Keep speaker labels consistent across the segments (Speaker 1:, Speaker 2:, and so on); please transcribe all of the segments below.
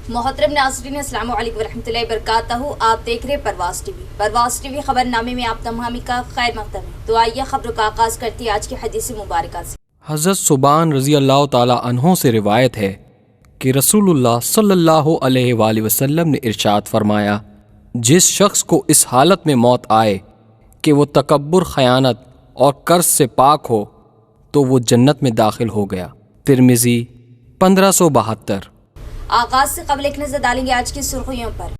Speaker 1: मोहतरम नाज़रीन, अस्सलाम वालेकुम रहमतुल्लाहि वबरकातहू। आप देख रहे परवाज़ टीवी खबरनामे में आप तमामी का खैर मकदम है। तो आइए खबरों का आगाज़ करती है आज की हदीस मुबारक से।
Speaker 2: हज़रत सुबान रज़ी अल्लाह ताला अन्हो से रिवायत है कि रसूलुल्लाह सल्लल्लाहु अलैहि वसल्लम ने इरशाद फरमाया, जिस शख्स को इस हालत में मौत आए कि वो तकब्बुर, खयानत और कर्ज से पाक हो तो वो जन्नत में दाखिल हो गया। तिरमिज़ी 1572।
Speaker 1: आगाज़ से कबल एक नज़र डालेंगे आज की सुर्खियों पर।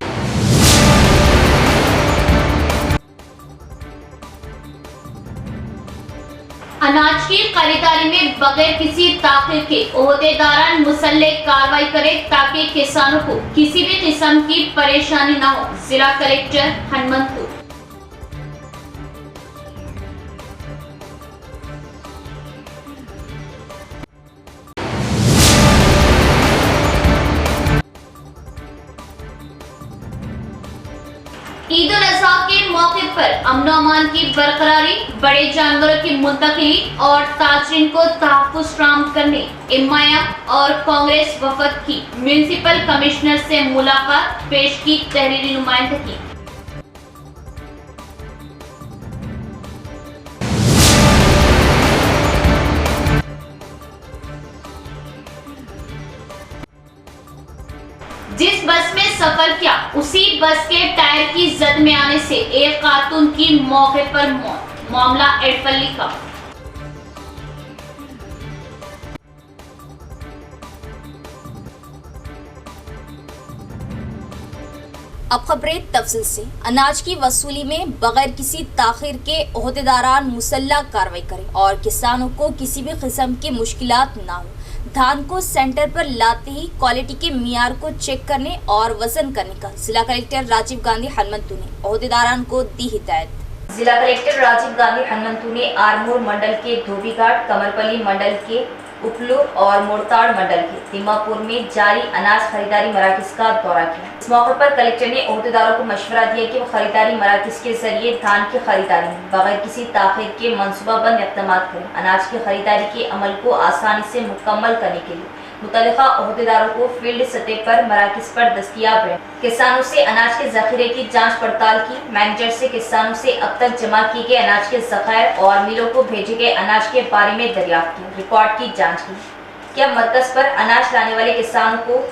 Speaker 3: अनाज की खरीदारी में बगैर किसी ताख़ीर के ओहदेदारान मुसल्लह कार्रवाई करें ताकि किसानों को किसी भी किस्म की परेशानी न हो। जिला कलेक्टर हनुमंतपुर। ईद उल अज़हा के मौके पर अमन अमान की बरकरारी, बड़े जानवरों की मुंतकिली और ताजरीन को तहफ़्फ़ुज़ फराहम करने एम.आई.एम और कांग्रेस वफद की म्यूनिसिपल कमिश्नर से मुलाकात, पेश की तहरीरी नुमाइंदगी। जिस बस में सफर किया उसी बस के टायर की जद में आने से एक खातून की मौके पर मौत। मामला एड़पल्ली का।
Speaker 1: अब खबरें तफसील से। अनाज की वसूली में बगैर किसी ताखीर के ओहदेदारान मुसल्लह कार्रवाई करें और किसानों को किसी भी किस्म की मुश्किलात ना हो। धान को सेंटर पर लाते ही क्वालिटी के मियार को चेक करने और वजन करने का जिला कलेक्टर राजीव गांधी हनुमंतु ने ओहदेदारान को दी हिदायत। जिला कलेक्टर राजीव गांधी हनुमंतु ने आरमूर मंडल के धोबीघाट, कमरपल्ली मंडल के उपलूर और मोरताड़ मंडल के तिम्मापुर में जारी अनाज खरीदारी मराकज का दौरा किया। इस मौके पर कलेक्टर ने ओहदेदारों को मशवरा दिया कि वो खरीदारी मराकज के जरिए धान की खरीदारी में बगैर किसी ताखीर के मनसूबाबंद इक़दाम करें। अनाज की खरीदारी के अमल को आसानी से मुकम्मल करने के लिए मुतल्लिका ओहदेदारों को फील्ड सतह पर मराकज पर दस्तयाब रहे। किसानों से अनाज के जखीरे की जांच पड़ताल की। मैनेजर से किसानों से अब तक जमा किए गए अनाज के ज़खायर और मिलों को भेजे गए अनाज के बारे में दरियाफ्त की, रिकॉर्ड की जांच की। क्या मरकज़ पर अनाज लाने वाले किसानों को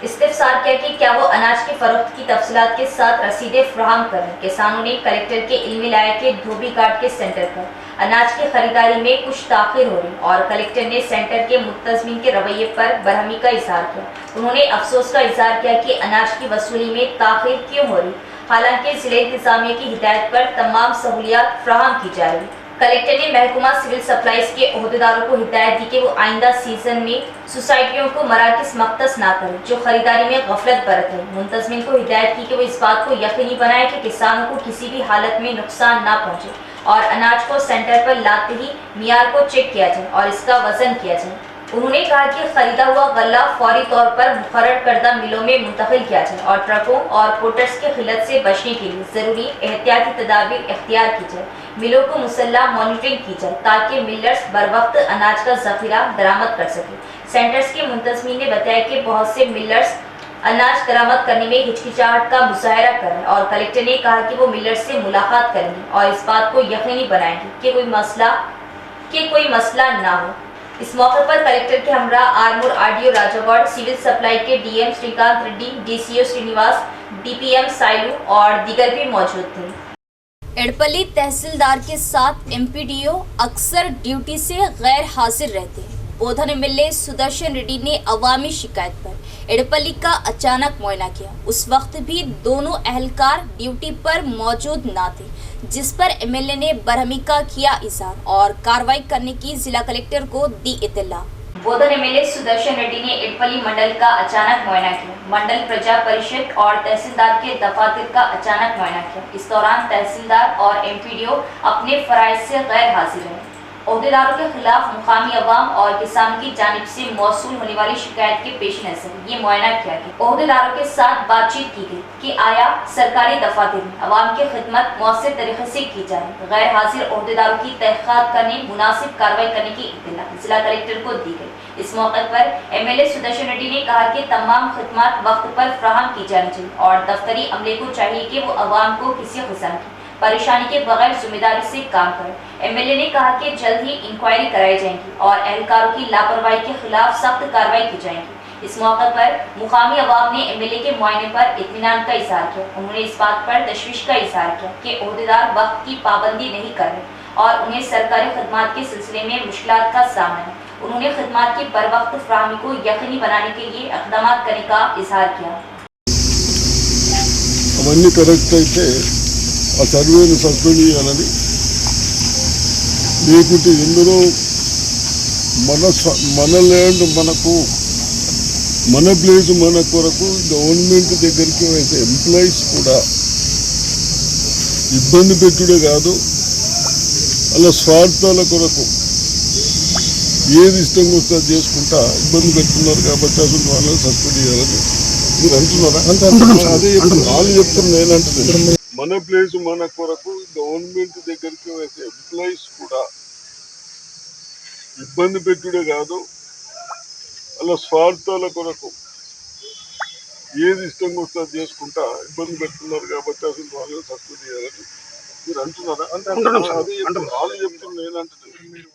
Speaker 1: इस्तिफसार किया कि क्या वो अनाज की फरोख्त की तफसीलात के साथ रसीदें फराहम करें। किसानों ने कलेक्टर के इल्म लाया कि धोबीघाट के सेंटर पर अनाज की खरीदारी में कुछ ताख़ीर हो रही और कलेक्टर ने सेंटर के मुतज़मीन के रवैये पर बरहमी का इज़हार किया। उन्होंने अफसोस का इज़हार किया कि अनाज की वसूली में ताख़ीर क्यों हो रही, हालांकि ज़िला इंतज़ामिया की हिदायत पर तमाम सहूलियात फराहम की जा रही। कलेक्टर ने महकमा सिविल सप्लाईज के ओहदेदारों को हिदायत दी कि वो आइंदा सीजन में सोसाइटियों को मराकज़ मख्तस ना करें जो खरीदारी में गफलत बरत है। मुंतज़मीन को हिदायत की कि वो इस बात को यकीनी बनाए कि किसानों को किसी भी हालत में नुकसान ना पहुँचे और अनाज को सेंटर पर लाते ही मियार को चेक किया जाए और इसका वजन किया जाए। उन्होंने कहा कि खरीदा हुआ गल्ला फौरी तौर पर मुकर्रर करदा मिलों में मुंतकिल किया जाए और ट्रकों और पोर्टर्स की खिलत से बचने के लिए ज़रूरी एहतियाती तदाबीर इख्तियार की जाए। मिलों को मुसल्लह मॉनिटरिंग की जाए ताकि मिलर्स बर वक्त अनाज का ज़ख़ीरा दरामद कर सकें। सेंटर्स के मुंतज़मीन ने बताया कि बहुत से मिलर्स अनाज दरामद करने में हिचकिचाहट का मुजाहरा कर रहे हैं और कलेक्टर ने कहा कि वो मिलर्स से मुलाकात करेंगे और इस बात को यकीनी बनाएंगे कि कोई मसला ना हो। इस मौके पर कलेक्टर के हमरा Armoor RDO Rajagoud, civil supply के DM Srikanth Reddy, DCO Srinivas, DPM Sailu और दीगर भी मौजूद थे। एड़पल्ली तहसीलदार के साथ एमपीडीओ अक्सर ड्यूटी से गैर हाजिर रहते हैं। बोधन एमएलए सुदर्शन रेड्डी ने अवामी शिकायत पर एड़पल्ली का अचानक मुआयना किया। उस वक्त भी दोनों अहलकार ड्यूटी पर मौजूद न थे, जिस पर एमएलए ने बरहमी का किया इज़हार और कार्रवाई करने की जिला कलेक्टर को दी इत्तला।
Speaker 3: बोधन एमएलए सुदर्शन रेड्डी ने एड़पल्ली मंडल का अचानक मुआयना किया। मंडल प्रजा परिषद और तहसीलदार के दफातर का अचानक मुआयना किया। इस दौरान तहसीलदार और एमपीडीओ अपने फराइज से गैर हाजिर रहे।
Speaker 1: عہدیداروں کے خلاف مقامی عوام اور کسانوں کی جانب سے موصول ہونے والی شکایت کے پیش نظر یہ معائنہ کیا گیا۔ عہدیداروں کے ساتھ بات چیت کی گئی کہ آیا سرکاری دفاتر میں عوام کی خدمت مؤثر طریقے سے کی جائے۔ غیر حاضر عہدیداروں کی تحقیقات کرنے مناسب کارروائی کرنے کی اطلاع ضلع کلکٹر کو دی گئی۔ اس موقع پر MLA سدرشن ریڈی نے کہا کہ تمام خدمات وقت پر فراہم کی جانی چاہیے اور دفتری عملے کو چاہیے کہ وہ عوام کو کسی قسم کی پریشانی کے بغیر ذمہ داری سے کام کرے۔ MLA نے کہا کہ جلد ہی انکوائری کرائی جائیں گی اور اہلکاروں کی لاپرواہی کے خلاف سخت کارروائی کی جائے گی۔ اس موقع پر مقامی عوام نے MLA کے معائنے پر اطمینان کا اظہار کیا۔ انہوں نے اس بات پر تشویش کا اظہار کیا کہ عہدیدار وقت کی پابندی نہیں کر رہے اور انہیں سرکاری خدمات کے سلسلے میں مشکلات کا سامنا ہے۔ انہوں نے خدمات کی بروقت فراہمی کو یقینی بنانے کے لیے اقدامات کرنے کا اظہار کیا۔
Speaker 4: అవన్నీ కరెక్ట్ అయితే ఆ సర్వేని సస్పెండ్ చేయాలని, లేకుంటే ఇందులో మన ల్యాండ్ మనకు, మన ప్లేస్ మన కొరకు గవర్నమెంట్ దగ్గరికి అయితే ఎంప్లాయీస్ కూడా ఇబ్బంది పెట్టుడే కాదు, అలా స్వార్థాల కొరకు ఏది ఇష్టం వస్తే చేసుకుంటా ఇబ్బంది పెట్టుకున్నారు కాబట్టి అసలు వాళ్ళని సస్పెండ్ చేయాలని మీరు అంటున్నారా? అదే వాళ్ళు చెప్తున్నారు. నేనంటున్నాను మన ప్లేస్ మన కొరకు గవర్నమెంట్ దగ్గరికి అయితే ఎంప్లాయీస్ కూడా ఇబ్బంది పెట్టుడే కాదు, అలా స్వార్థాల కొరకు ఏది ఇష్టం వస్తే చేసుకుంటా ఇబ్బంది పెట్టుకున్నారు కాబట్టి అసలు వాళ్ళని సస్పెండ్ చేయాలని మీరు అంటున్నారా? అదే వాళ్ళు చెప్తున్నారు. నేనంటున్నాను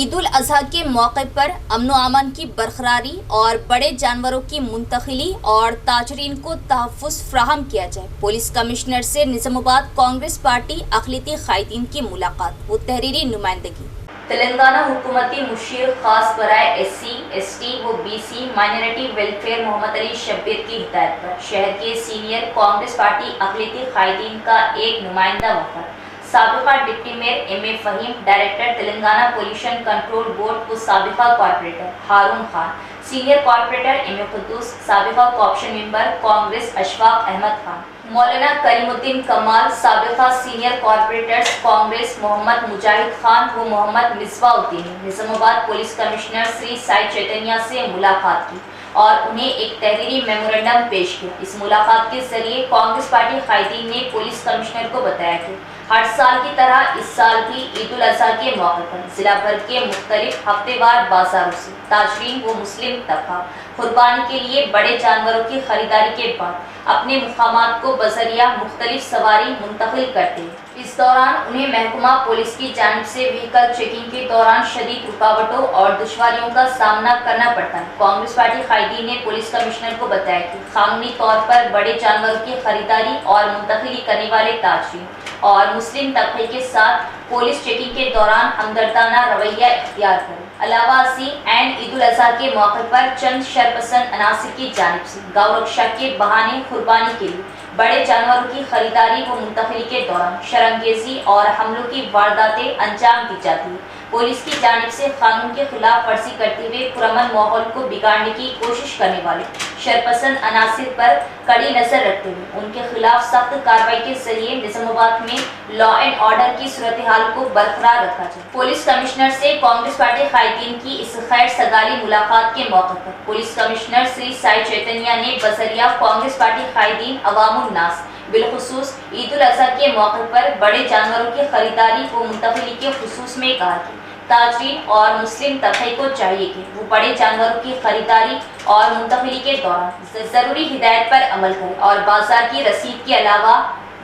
Speaker 1: ईद उल अजहा के मौके पर अमनो अमान की बरकरारी और बड़े जानवरों की मुंतकिली और ताजरीन को तहफ़्फ़ुज़ फ्राहम किया जाए। पुलिस कमिश्नर से निज़ामाबाद कांग्रेस पार्टी अक़लियती क़ायदीन की मुलाकात व तहरीरी नुमाइंदगी। तेलंगाना हुकूमती मुशीर खास बराए SC, ST व BC minority welfare Mohammed Ali Shabbir की हिदायत पर शहर के सीनियर कांग्रेस पार्टी अक़लियती क़ायदीन का एक नुमाइंदा वफ़द साबिक़ा deputy mayor MA Faheem, director Telangana pollution control board व साबिक़ा corporator Haroon Khan, senior corporator MA Kuddus, साबिक़ा कॉर्पोरेशन मेंबर कांग्रेस अशफाक अहमद खान, मौलाना करीमुद्दीन कमाल, साबिक़ा सीनियर कॉर्पोरेटर्स कांग्रेस मोहम्मद मुजाहिद खान व मोहम्मद मिसबाउद्दीन ने निज़ामाबाद पुलिस कमिश्नर श्री साई चैतन्य से मुलाकात की और उन्हें एक तहरीरी मेमोरेंडम पेश किया। इस मुलाकात के जरिए कांग्रेस पार्टी कायदीन ने पुलिस कमिश्नर को बताया कि हर साल की तरह इस साल भी ईद उल अजहा के मौके पर जिला भर के मुख्तलिफ हफ्तेवार बाजारों से ताजरीन व मुस्लिम तबका कुर्बानी के लिए बड़े जानवरों की खरीदारी के बाद अपने मुकामात को बजरिया मुख्तलिफ सवारी मुंतकिल करते हैं। इस दौरान उन्हें महकमा पुलिस की जानिब से व्हीकल चेकिंग के दौरान शदीद रुकावटों और दुश्वारियों का सामना करना पड़ता है। कांग्रेस पार्टी कायदीन ने पुलिस कमिश्नर को बताया कि कानूनी तौर पर बड़े जानवरों की खरीदारी और मुंतकिली करने वाले ताजरीन और मुस्लिम तबके के साथ पुलिस चेकिंग के दौरान हमदर्दाना रवैया इख्तियार करें। अलावा असी एंड ईद उल अजहा के मौके पर चंद शरपसंद अनासिर की जानिब से गौ रक्षा के बहाने कुर्बानी के लिए बड़े जानवरों की खरीदारी व मुंतकिली के दौरान शरंगेजी और हमलों की वारदातें अंजाम दी जाती है। पुलिस की जानिब से कानून के खिलाफ वर्जी करते हुए पुरअमन माहौल को बिगाड़ने की कोशिश करने वाले शरपसंद अनासिर पर कड़ी नजर रखते हुए उनके खिलाफ सख्त कार्रवाई के जरिए निज़ामाबाद में लॉ एंड ऑर्डर की सूरत हाल को बरकरार रखा जाए। पुलिस कमिश्नर से कांग्रेस पार्टी कायदीन की इस खैर सगाली मुलाकात के मौके पर पुलिस कमिश्नर श्री साई चैतन्य ने बजरिया कांग्रेस पार्टी कायदीन अवामुन नास बिलखुसूस ईद उल अजहा के मौके पर बड़े जानवरों की खरीदारी व मुंतकिली के खुसूस में कहा कि ताजरीन और मुस्लिम तबके को चाहिए कि वो बड़े जानवरों की खरीदारी और मुंतकिली के दौरान ज़रूरी हिदायत पर अमल करें और बाजार की रसीद के अलावा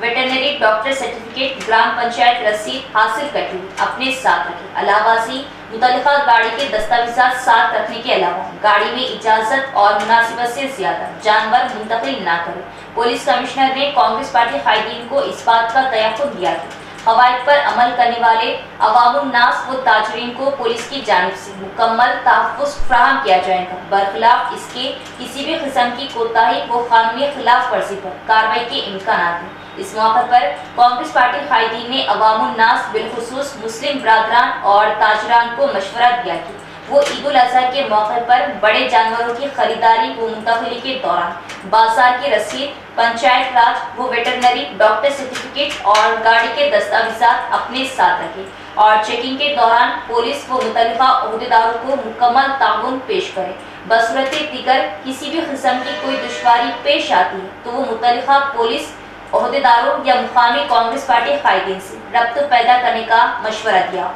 Speaker 1: वेटरनरी डॉक्टर सर्टिफिकेट ग्राम पंचायत रसीद हासिल करते हुए अपने साथ रखें। अलावा से मुतल्लिका गाड़ी के दस्तावेजात साथ रखने के अलावा गाड़ी में इजाज़त और मुनासिबत से ज़्यादा जानवर मुंतकिल ना करें। पुलिस कमिश्नर ने कांग्रेस पार्टी कायदीन को इस बात का तयक़ुन दिया कि क़वाइद पर अमल करने वाले अवामुन नास व ताजरीन को पुलिस की जानिब से मुकम्मल तहफ़्फ़ुज़ फ्राहम किया जाएगा। बरखिलाफ इसके किसी भी किस्म की कोताही व कानूनी खिलाफ वर्जी पर कार्रवाई के इम्कानात हैं। इस मौके पर कांग्रेस पार्टी कायदीन ने अवामुन नास बिलखुसूस मुस्लिम बरादरान और ताजरान को मशवरा दिया कि وہ عید الاضحیٰ کے موقع پر بڑے جانوروں کی خریداری و منتقلی کے دوران بازار کی رسید، پنچایت راج و ویٹرنری ڈاکٹر سرٹیفکیٹ اور گاڑی کے دستاویزات اپنے ساتھ رکھے اور چیکنگ کے دوران پولیس و متعلقہ عہدیداروں کو مکمل تعاون پیش کرے۔ بصورت دیگر کسی بھی قسم کی کوئی دشواری پیش آتی ہے تو وہ متعلقہ پولیس عہدیداروں یا مقامی کانگریس پارٹی قائدین سے ربط پیدا کرنے کا مشورہ دیا۔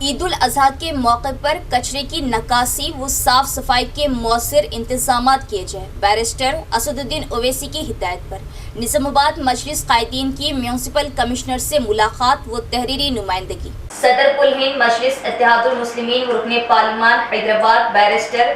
Speaker 1: عید الاضحیٰ کے موقع پر کچرے کی نکاسی و صاف صفائی کے مؤثر انتظامات کیے جائیں، بیرسٹر اسد الدین اویسی کی ہدایت پر نظام آباد مجلس قائدین کی میونسپل کمشنر سے ملاقات و تحریری نمائندگی۔ صدر کل ہند مجلس اتحاد المسلمین و رکن پارلیمان حیدرآباد بیرسٹر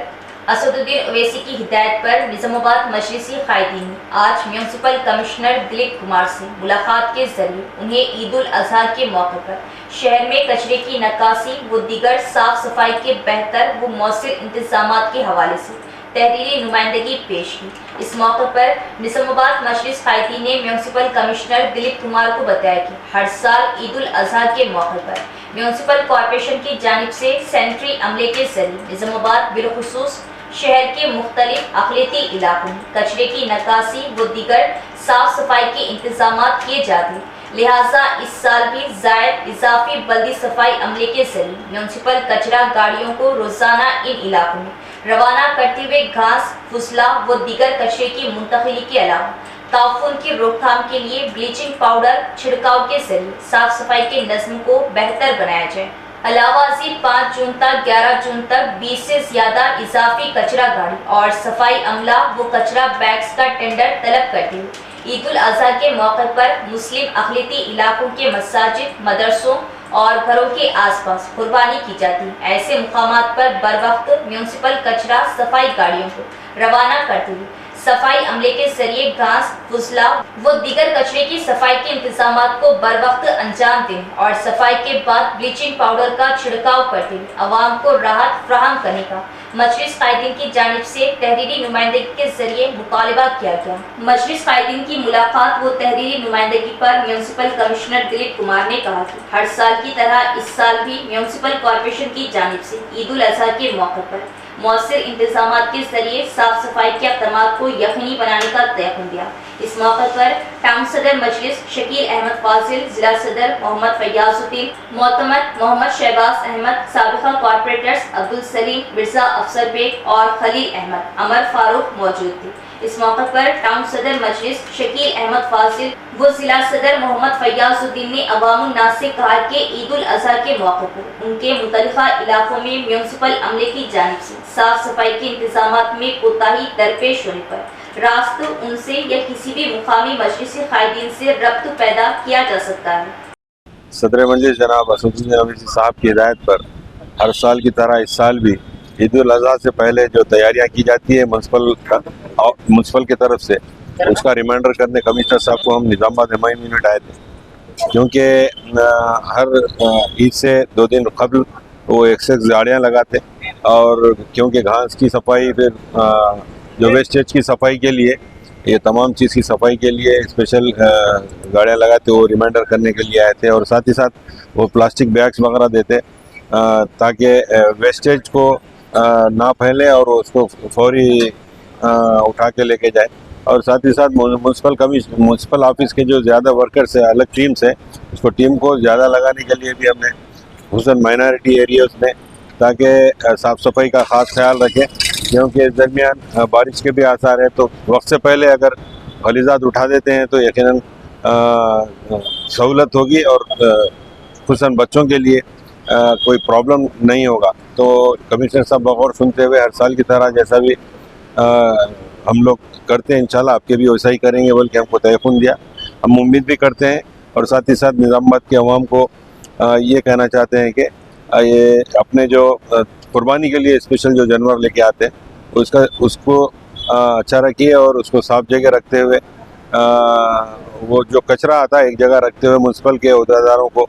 Speaker 1: اسد الدین اویسی کی ہدایت پر نظام آباد مجلسی قائدین نے آج میونسپل کمشنر دلیپ کمار سے ملاقات کے ذریعے انہیں عید الاضحیٰ کے موقع پر شہر میں کچرے کی نکاسی و دیگر صاف صفائی کے بہتر و مؤثر انتظامات کے حوالے سے تحریری نمائندگی پیش کی۔ اس موقع پر نظام آباد مجلس قائدین نے میونسپل کمشنر دلیپ کمار کو بتایا کہ ہر سال عید الاضحیٰ کے موقع پر میونسپل کارپوریشن کی جانب سے سینیٹری عملے کے ذریعے نظام آباد بالخصوص شہر کے مختلف اقلیتی علاقوں میں کچرے کی نکاسی و دیگر صاف صفائی کے انتظامات کیے جاتے ہیں، لہٰذا اس سال بھی زائد اضافی بلدی صفائی عملے کے ذریعے میونسپل کچرا گاڑیوں کو روزانہ ان علاقوں میں روانہ کرتے ہوئے گھاس، فضلہ و دیگر کچرے کی منتقلی کے علاوہ تعفن کی روک تھام کے لیے بلیچنگ پاؤڈر چھڑکاؤ کے ذریعے صاف صفائی کے نظم کو بہتر بنایا جائے۔ علاوہ ازیں 5 جون تک 11 جون تک 20 سے زیادہ اضافی کچرا گاڑی اور صفائی عملہ و کچرا بیگز کا ٹینڈر طلب کرتے ہوئے عید الاضحیٰ کے موقع پر مسلم اقلیتی علاقوں کے مساجد، مدرسوں اور گھروں کے آس پاس قربانی کی جاتی ہے۔ ایسے مقامات پر بروقت میونسپل کچرا صفائی گاڑیوں کو روانہ کرتے ہوئے صفائی عملے کے ذریعے گھاس، فضلہ و دیگر کچرے کی صفائی کے انتظامات کو بروقت انجام دینے اور صفائی کے بعد بلیچنگ پاؤڈر کا چھڑکاؤ کرتے ہوئے عوام کو راحت فراہم کرنے کا مجلس قائدین کی جانب سے تحریری نمائندگی کے ذریعے مطالبہ کیا گیا۔ مجلس قائدین کی ملاقات و تحریری نمائندگی پر میونسپل کمشنر دلیپ کمار نے کہا کہ ہر سال کی طرح اس سال بھی میونسپل کارپوریشن کی جانب سے عید الاضحیٰ کے موقع پر مؤثر انتظامات کے ذریعے صاف صفائی کے اقدامات کو یقینی بنانے کا تیقن دیا۔ اس موقع پر ٹاؤن صدر مجلس شکیل احمد فاضل، ضلع صدر محمد فیاض الدین، معتمد محمد شہباز احمد، سابقہ کارپوریٹرز عبدالسلیم مرزا افسر بیگ اور خلیل احمد عمر فاروق موجود تھے۔ اس موقع پر ٹاؤن صدر مجلس شکیل احمد فاضل و ضلع صدر محمد فیاض الدین نے عوام الناس سے کہا کہ عید الاضحیٰ کے موقع پر ان کے متعلقہ علاقوں میں میونسپل عملے کی جانب سے صاف صفائی کے انتظامات میں کوتاہی درپیش ہونے پر راست ان سے یا کسی بھی مقامی مجلسی قائدین سے ربط پیدا کیا جا سکتا ہے۔
Speaker 5: صدر مجلس جناب اسد الدین اویسی صاحب کی ہدایت پر ہر سال کی طرح اس سال بھی عید الاضحیٰ سے پہلے جو تیاریاں کی جاتی ہے منسپل کی طرف سے، اس کا ریمائنڈر کرنے کمشنر صاحب کو ہم نظام آباد حمایت یونٹ آئے تھے، کیونکہ ہر عید سے 2 دن قبل وہ ایک گاڑیاں لگاتے اور کیونکہ گھاس کی صفائی، پھر جو ویسٹیج کی صفائی کے لیے، یہ تمام چیز کی صفائی کے لیے اسپیشل گاڑیاں لگاتے، وہ ریمائنڈر کرنے کے لیے آئے تھے اور ساتھ ہی ساتھ وہ پلاسٹک بیگس وغیرہ دیتے تاکہ ویسٹیج کو نہ پھیلے اور اس کو فوری اٹھا کے لے کے جائے، اور ساتھ ہی ساتھ منسپل آفس کے جو زیادہ ورکرس ہیں، الگ ٹیمس ہیں، اس کو ٹیم کو زیادہ لگانے کے لیے بھی ہم نے خصوصاً مائنارٹی ایریاز میں، تاکہ صاف صفائی کا خاص خیال رکھیں، کیونکہ اس درمیان بارش کے بھی آثار ہیں، تو وقت سے پہلے اگر غلیظات اٹھا دیتے ہیں تو یقیناً سہولت ہوگی اور خصوصاً بچوں کے لیے کوئی پرابلم نہیں ہوگا۔ تو کمشنر صاحب بغور سنتے ہوئے ہر سال کی طرح جیسا بھی ہم لوگ کرتے ہیں انشاءاللہ آپ کے بھی ویسا ہی کریں گے بلکہ ہم کو تیقن دیا، ہم امید بھی کرتے ہیں، اور ساتھ ہی ساتھ نظام آباد کے عوام کو یہ کہنا چاہتے ہیں کہ یہ اپنے جو قربانی کے لیے اسپیشل جو جانور لے کے آتے ہیں اس کو اچھا رکھیے اور اس کو صاف جگہ رکھتے ہوئے وہ جو کچرا آتا ہے ایک جگہ رکھتے ہوئے منسپل کے عہدیداروں کو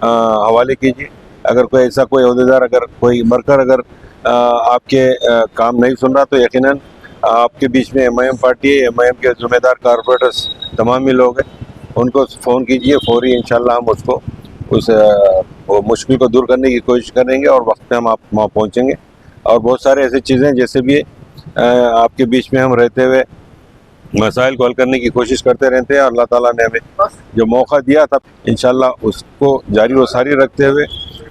Speaker 5: حوالے کیجیے۔ اگر کوئی ایسا کوئی عہدیدار اگر کوئی مرکر اگر آپ کے کام نہیں سن رہا تو یقیناً آپ کے بیچ میں MIM پارٹی ہے، MIM کے ذمہ دار کارپوریٹرز تمام ہی لوگ ہیں، ان کو فون کیجیے، فوری انشاءاللہ ہم اس وہ مشکل کو دور کرنے کی کوشش کریں گے اور وقت پہ ہم آپ وہاں پہنچیں گے۔ और बहुत सारे ऐसी चीज़ें जैसे भी आपके बीच में हम रहते हुए मसाइल को हल करने की कोशिश करते रहते हैं, और अल्लाह ताला ने हमें जो मौका दिया था इंशाल्लाह उसको जारी व सारी रखते हुए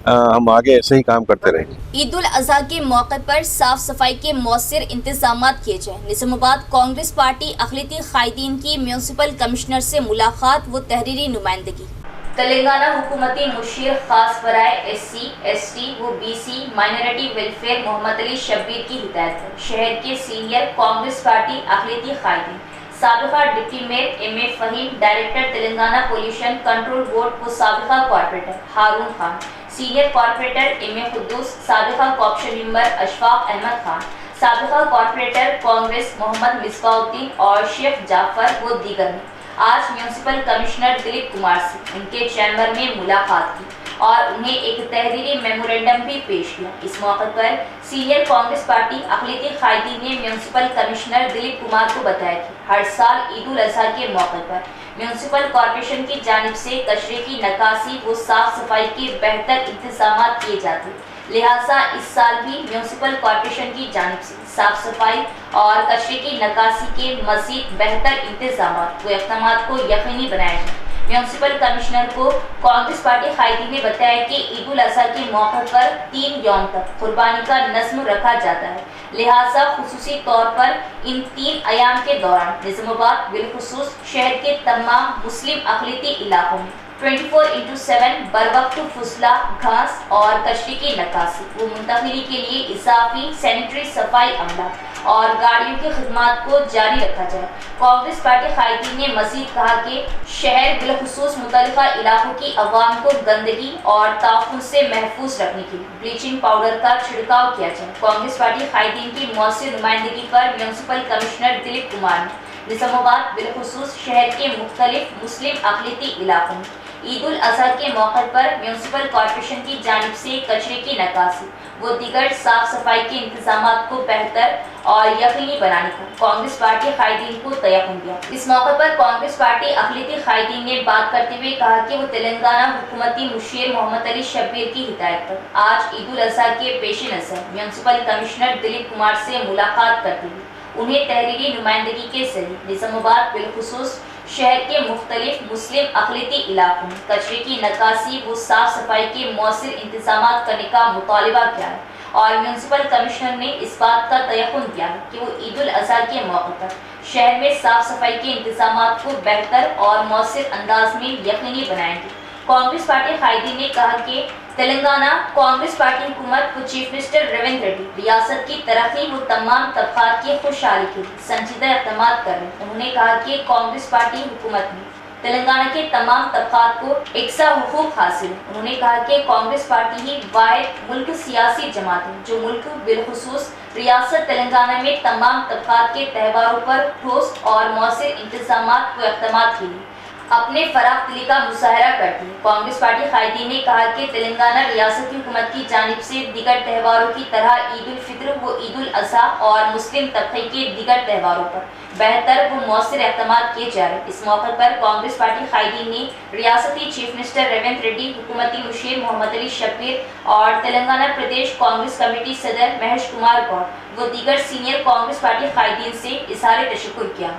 Speaker 5: हम आगे ऐसे ही काम करते रहेंगे।
Speaker 1: ईद उल अजहा के मौके पर साफ सफाई के मौसर इंतजाम किए जाए। निजामाबाद कांग्रेस पार्टी अक़लियती कायदीन की म्यूनसिपल कमिश्नर से मुलाकात व तहरीरी नुमाइंदगी। तेलंगाना हुकूमती मुशीर खास बराए SC, ST व BC minority welfare Mohammed Ali Shabbir की हिदायत पर शहर के सीनियर कांग्रेस पार्टी अक़लियती कायदीन साबिका deputy mayor MA Faheem, director Telangana pollution control board व साबिका corporator Haroon Khan, senior corporator MA Khuddus, साबिका कॉर्पोरेशन मेंबर अशफाक अहमद खान, साबिका कॉर्पोरेटर कांग्रेस मोहम्मद मिसबाउद्दीन और शेख जाफर व दीगर ने आज म्यूनसिपल कमिश्नर दिलीप कुमार से उनके चैम्बर में मुलाकात की और उन्हें एक तहरीरी मेमोरेंडम भी पेश किया। इस मौके पर सीनियर कांग्रेस पार्टी अक़लियती कायदीन ने म्यूनसिपल कमिश्नर दिलीप कुमार को बताया कि हर साल ईद उल अजहा के मौके पर म्यूनसिपल कॉर्पोरेशन की जानिब से कचरे की नकासी व साफ सफाई के बेहतर इंतजाम किए जाते, लिहाजा इस साल भी म्यूनसिपल कॉर्पोरेशन की जानिब से साफ सफाई और कचरे की नकासी के मज़ीद बेहतर इंतजाम व इक़दामात को यकीनी बनाया जाए। म्यूनसिपल कमिश्नर को कांग्रेस पार्टी कायदीन ने बताया कि ईद उल अजहा के मौके पर 3 यौम तक कुर्बानी का नज़्म रखा जाता है, लिहाजा खुसूसी तौर पर इन 3 अयाम के दौरान निजामाबाद बिलखुसूस शहर के तमाम मुस्लिम अक़लियती इलाकों में 24/7 बरवक्त फुसला, घास और कचरे की नकासी व मुंतकिली के लिए इजाफी सैनिटरी सफाई अमला और गाड़ियों की खिदमत को जारी रखा जाए। कांग्रेस पार्टी कायदीन ने मजीद कहा कि शहर बिलखुसूस मुतल्लिका इलाकों की अवाम को गंदगी और ताफुन से महफूज रखने के लिए ब्लीचिंग पाउडर का छिड़काव किया जाए। कांग्रेस पार्टी कायदीन की मौसर नुमाइंदगी पर म्यूनसिपल कमिश्नर दिलीप कुमार ने निजामाबाद बिलखुसूस शहर के मुख्तलिफ मुस्लिम अक़लियती इलाकों में ईद उल अजहा के मौके पर म्यूनसिपल कॉर्पोरेशन की जानिब से कचरे की नकासी व दीगर साफ सफाई के इंतजाम को बेहतर और यकीनी बनाने का कांग्रेस पार्टी कायदीन को तयक़ुन दिया। इस मौके पर कांग्रेस पार्टी अक़लियती कायदीन ने बात करते हुए कहा कि वो तेलंगाना हुकूमती मुशीर मोहम्मद अली शब्बीर की हिदायत पर आज ईद उल अजहा के पेश नज़र म्यूनसिपल कमिश्नर दिलीप कुमार से मुलाकात करते हुए उन्हें तहरीरी नुमाइंदगी के जरिए निजामाबाद बिलखुसूस शहर के मुख्तलिफ मुस्लिम अक़लियती इलाकों में कचरे की नकासी व साफ सफाई के मौसर इंतजाम करने का मुतालबा किया है और म्यूनसिपल कमिश्नर ने इस बात का तयक़ुन किया है कि वो ईद उल अजहा के मौके पर शहर में साफ सफाई के इंतजाम को बेहतर और मौसर अंदाज में यकीनी बनाएंगे। कांग्रेस पार्टी कायदीन ने कहा कि तेलंगाना कांग्रेस पार्टी हुकूमत को चीफ मिनिस्टर रेवंत रेड्डी रियासत की तरक्की व तमाम तबक़ात की खुशहाली के लिए संजीदा इक़दाम कर रहे हैं। उन्होंने कहा कि कांग्रेस पार्टी हुकूमत ने तेलंगाना के तमाम तबक़ात को एकसा हुकूक हासिल है। उन्होंने कहा कि कांग्रेस पार्टी ही वाहिद मुल्क सियासी जमात है जो मुल्क बिलखुसूस रियासत तेलंगाना में तमाम तबक़ात के त्यौहारों पर ठोस और मौसर इंतजाम व इक़दाम के लिए अपने फराख दिली का मुजाहरा करती है। कांग्रेस पार्टी कायदीन ने कहा कि तेलंगाना रियासती हुकूमत की जानिब से दीगर त्यौहारों की तरह ईद उल फित्र व ईद उल अजहा और मुस्लिम तबके के दीगर त्यौहारों पर बेहतर व मौसर इक़दाम किए जा रहे हैं। इस मौके पर कांग्रेस पार्टी कायदीन ने रियासती चीफ मिनिस्टर रेवंत रेड्डी, हुकूमती मुशीर मोहम्मद अली शब्बीर और तेलंगाना प्रदेश कांग्रेस कमेटी सदर महेश कुमार गौड़ व दीगर सीनियर कांग्रेस पार्टी कायदीन से इज़हार तशक्कुर किया।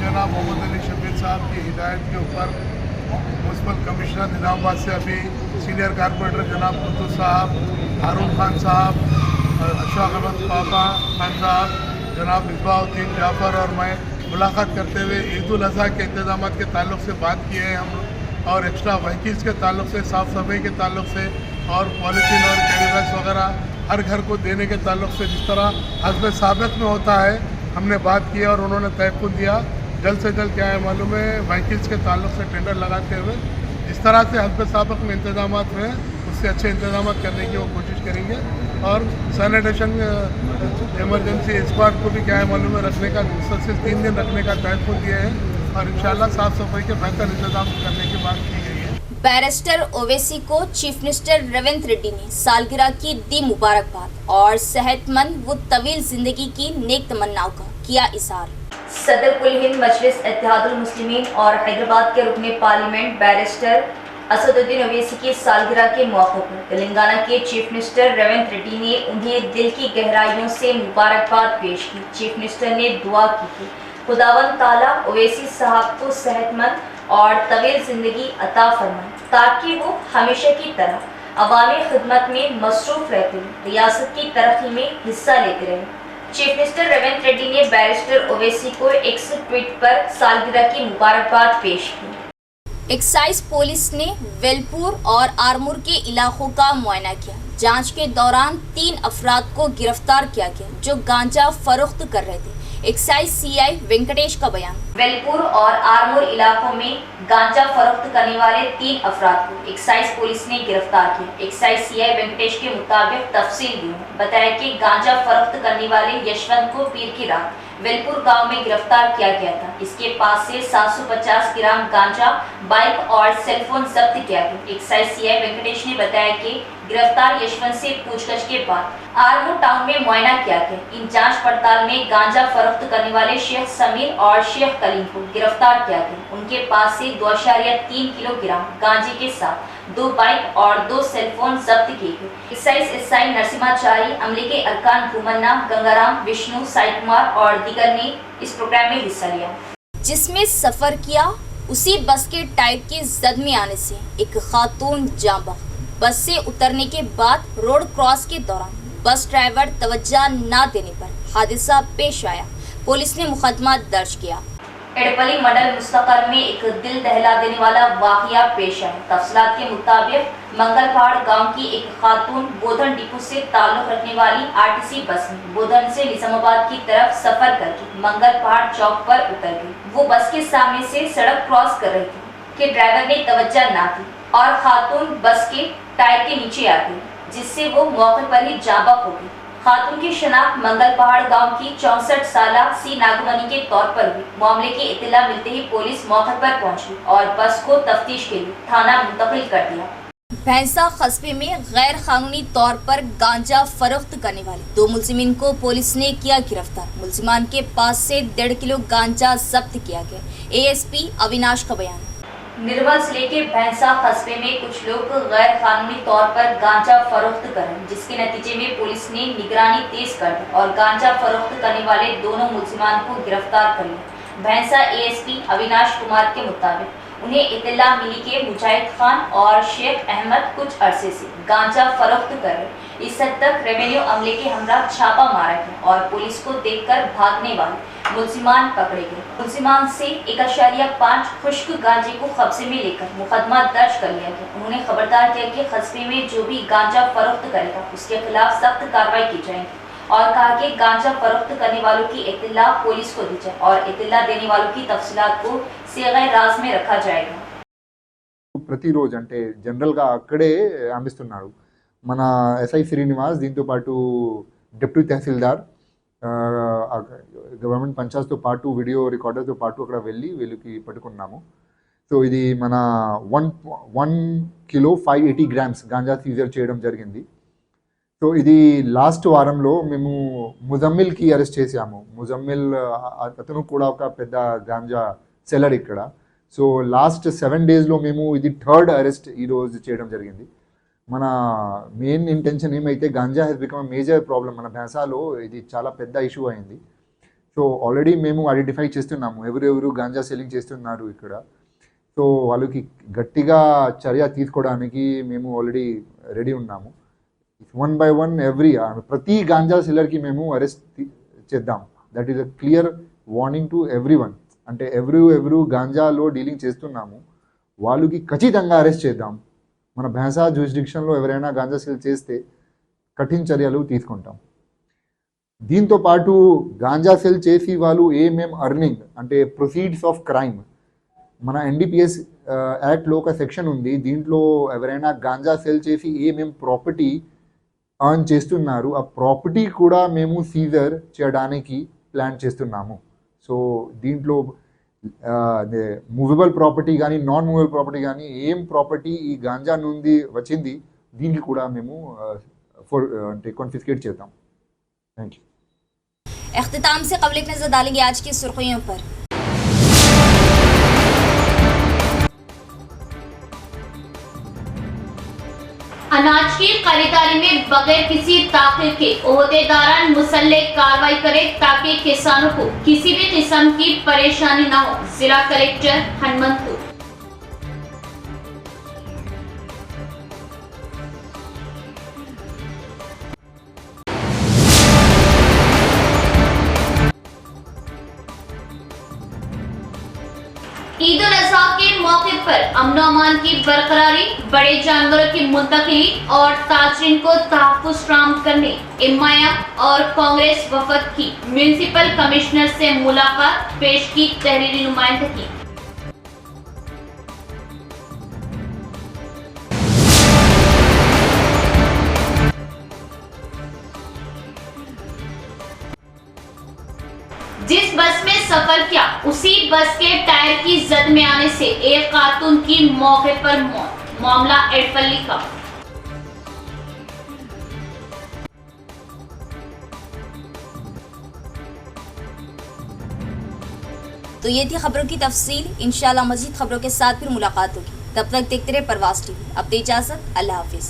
Speaker 6: जनाब मोहम्मद अली शब्बीर साहब की हिदायत के ऊपर म्यूनसिपल कमिश्नर निजामाबाद से अभी सीनियर कॉर्पोरेटर जनाब खुद्दूस साहब, हारून खान साहब, अशफाक अहमद खान साहब, जनाब मिसबाउद्दीन जाफर और मैं मुलाकात करते हुए ईद उल अजहा के इंतजाम के ताल्लुक़ से बात किए हैं हम और एक्स्ट्रा व्हीकल्स के ताल्लुक़ से, साफ़ सफाई के ताल्लुक़ से और पॉलीथीन और कैरी बैग्स वगैरह हर घर को देने के ताल्लुक़ से जिस तरह हस्ब साबिक़ में होता है हमने बात की और उन्होंने तयक़ुन दिया जल्द से जल्द क्या है मालूम है व्हीकल्स के ताल्लुक़ से टेंडर लगाते हुए इस तरह से हस्ब साबिक़ में इंतजाम हैं उससे अच्छे इंतजाम करने की वो कोशिश करेंगे और सैनिटेशन इमरजेंसी स्क्वाड को भी क्या है मालूम है रखने का मुसलसल 3 दिन रखने का तयक़ुन दिया है और इंशाल्लाह साफ़ सफाई के बेहतर इंतजाम करने की बात की गई है।
Speaker 1: बैरिस्टर ओवैसी को चीफ मिनिस्टर रेवंत रेड्डी ने सालगिरह की दी मुबारकबाद और सेहतमंद व तवील जिंदगी की नेक तमन्नाओं का किया इज़हार। सदर कुल हिंद मजलिस इत्तेहादुल मुस्लिमीन और हैदराबाद के रुकने पार्लियामेंट बैरिस्टर असदुद्दीन ओवैसी की सालगिरह के मौके पर तेलंगाना के चीफ मिनिस्टर रेवंत रेड्डी ने उन्हें दिल की गहराइयों से मुबारकबाद पेश की। चीफ मिनिस्टर ने दुआ की कि खुदावंद ताला ओवैसी साहब को सेहतमंद और तवील जिंदगी अता फरमाए ताकि वो हमेशा की तरह अवामी खिदमत में मसरूफ रहते हुए रियासत की तरक्की में हिस्सा लेते रहे। चीफ मिनिस्टर रेवंत रेड्डी ने बैरिस्टर ओवैसी को एक ट्वीट पर सालगिरह की मुबारकबाद पेश की। एक्साइज पुलिस ने वेलपुर और आरमूर के इलाकों का मुआयना किया। जांच के दौरान 3 अफराद को गिरफ्तार किया गया जो गांजा फरोख्त कर रहे थे। एक्साइज सीआई वेंकटेश का बयान। वेलपुर और आरमूर इलाकों में गांजा फरोख्त करने वाले 3 अफराद को एक्साइज पुलिस ने गिरफ्तार किया। एक्साइज सीआई वेंकटेश के मुताबिक तफसील दी है। बताया कि गांजा फरोख्त करने वाले यशवंत को पीर की रात वेलपुर गांव में गिरफ्तार किया गया था। इसके पास से 750 ग्राम गांजा, बाइक और सेलफोन जब्त किया गया। एक्साइज सीआई वेंकटेश ने बताया कि गिरफ्तार यशवंत से पूछताछ के बाद आरमूर टाउन में मुआयना किया गया। इन जांच पड़ताल में गांजा फरोख्त करने वाले शेख समीर और शेख कलीम को गिरफ्तार किया गया। उनके पास से 2.3 किलोग्राम गांजे के साथ 2 बाइक और 2 सेलफोन जब्त किए गए। एक्साइज एसआई नरसिम्हाचारी, अमले के अरकान भूमन्ना, गंगाराम, विष्णु, साई कुमार और दीगर ने इस प्रोग्राम में हिस्सा लिया। जिसमें सफर किया उसी बस के टायर के जद में आने से एक खातून जाँ बख्त। बस से उतरने के बाद रोड क्रॉस के दौरान बस ड्राइवर तवज्जो न देने पर हादसा पेश आया। पुलिस ने मुकदमा दर्ज किया। एडपल्ली मंडल मुस्तकर में एक दिल दहला देने वाला वाकया पेश आया। तफसीलात के मुताबिक मंगलपहाड़ गांव की एक खातून बोधन डिपो से ताल्लुक रखने वाली आरटीसी बस में बोधन से निजामाबाद की तरफ सफर करके मंगलपहाड़ चौक पर उतर गई। वो बस के सामने से सड़क क्रॉस कर रही थी कि ड्राइवर ने तवज्जो न दी और खातून बस के टायर के नीचे आ गई, जिससे वो मौके पर ही जाँ बख्त हो गई। खातून की शनाख्त मंगलपहाड़ गांव की 64 साला सी नागमनी के तौर पर हुई। मामले की इत्तला मिलते ही पुलिस मौके पर पहुंची और बस को तफ्तीश के लिए थाना मुंतकिल कर दिया। भैंसा कस्बे में गैर कानूनी तौर पर गांजा फरोख्त करने वाले 2 मुलजिमीन को पुलिस ने किया गिरफ्तार। मुलजिमान के पास से 1.5 किलो गांजा जब्त किया गया। एएसपी अविनाश का बयान। निर्मल जिले के भैंसा कस्बे में कुछ लोग गैर कानूनी तौर पर गांजा फरोख्त कर रहे हैं, जिसके नतीजे में पुलिस ने निगरानी तेज कर दी और गांजा फरोख्त करने वाले दोनों मुलजिमान को गिरफ्तार कर लिया। भैंसा एएसपी अविनाश कुमार के मुताबिक उन्हें इत्तला मिली कि मुजाहिद खान और शेख अहमद कुछ अरसे से गांजा फरोख्त कर रहे। इस हद तक रेवेन्यू अमले के हमरा छापा मारा गया और पुलिस को देखकर भागने वाले मुलजिमान पकड़े गए। मुलजिमान से 1.5 खुश्क गांजे को कब्जे में लेकर मुकदमा दर्ज कर लिया गया। उन्होंने खबरदार किया कि कस्बे में जो भी गांजा फरोख्त करेगा उसके खिलाफ सख्त कार्रवाई की जाएगी और कहा कि गांजा फरोख्त करने वालों की इत्तला पुलिस को दी जाए और इत्तला देने वालों की तफसीलात को सीगे राज में रखा जाएगा।
Speaker 7: ప్రతిరోజు అంటే జనరల్గా అక్కడే అందిస్తున్నాడు మన ఎస్ఐ శ్రీనివాస్, దీంతో పాటు డిప్యూటీ తహసీల్దార్, గవర్నమెంట్ పంచాయత్తో పాటు వీడియో రికార్డర్తో పాటు అక్కడ వెళ్ళి వీళ్ళకి పట్టుకున్నాము. సో ఇది మన 1 కిలో 580 గ్రామ్స్ గాంజా సీజర్ చేయడం జరిగింది. సో ఇది లాస్ట్ వారంలో మేము ముజమ్మిల్కి అరెస్ట్ చేసాము. ముజమ్మిల్ అతను కూడా ఒక పెద్ద గాంజా సెల్లర్ ఇక్కడ. సో లాస్ట్ 7 డేస్లో మేము ఇది 3rd అరెస్ట్ ఈరోజు చేయడం జరిగింది. మన మెయిన్ ఇంటెన్షన్ ఏమైతే ganja has become major problem మన భైంసాలో, ఇది చాలా పెద్ద ఇష్యూ అయింది. సో ఆల్రెడీ మేము ఐడెంటిఫై చేస్తున్నాము ఎవరెవరు గాంజా సెల్లింగ్ చేస్తున్నారు ఇక్కడ. సో వాళ్ళకి గట్టిగా చర్య తీసుకోవడానికి మేము ఆల్రెడీ రెడీ ఉన్నాము. 1 by 1 ప్రతి గాంజా సెల్లర్కి మేము అరెస్ట్ చేద్దాం. That is a clear warning to everyone. అంటే ఎవరు గాంజాలో డీలింగ్ చేస్తున్నాము వాళ్ళకి ఖచ్చితంగా అరెస్ట్ చేద్దాం. మన భైంసా జ్యూరిస్డిక్షన్లో ఎవరైనా గాంజా సెల్ చేస్తే కఠిన చర్యలు తీసుకుంటాం. దీంతో పాటు గాంజా సెల్ చేసి వాళ్ళు ఏమేం అర్నింగ్ అంటే ప్రొసీడ్స్ ఆఫ్ క్రైమ్, మన ఎన్డీపీఎస్ యాక్ట్లో ఒక సెక్షన్ ఉంది. దీంట్లో ఎవరైనా గాంజా సెల్ చేసి ఏమేం ప్రాపర్టీ అర్న్ చేస్తున్నారు ఆ ప్రాపర్టీ కూడా మేము సీజర్ చేయడానికి ప్లాన్ చేస్తున్నాము. సో దీంట్లో మూవబుల్ ప్రాపర్టీ కానీ నాన్ మూవబుల్ ప్రాపర్టీ కానీ ఏం ప్రాపర్టీ ఈ గాంజా నుండి వచ్చింది దీనికి కూడా మేము అంటే కాన్ఫిస్కేట్ చేద్దాం. Thank you.
Speaker 1: इख्तिताम से क़ब्ल एक नज़र डालेंगे आज की सुर्खियों पर।
Speaker 3: अनाज की खरीदारी में बगैर किसी ताखिर के ओहदेदारान मुसल्लह कार्रवाई करें ताकि किसानों को किसी भी किस्म की परेशानी न हो। जिला कलेक्टर हनुमंतपुर। ईद उल अजहा के मौके पर अमन अमान की बरकरारी, बड़े जानवरों की मुंतकिली और ताजरीन को तहफ्फुज़ फराहम करने एमआईएम और कांग्रेस वफद की म्युनिसिपल कमिश्नर से मुलाकात, पेश की तहरीरी नुमाइंदगी। जिस बस में सफर किया उसी बस के टायर की जद में आने से एक खातून की मौके पर मौत। मामला एडपल्ली का।
Speaker 1: तो ये थी खबरों की तफसील। इंशाल्लाह मजीद खबरों के साथ फिर मुलाकात होगी। तब तक देखते रहे परवाज़ टीवी। अब दे इजाज़त, अल्लाह हाफिज़।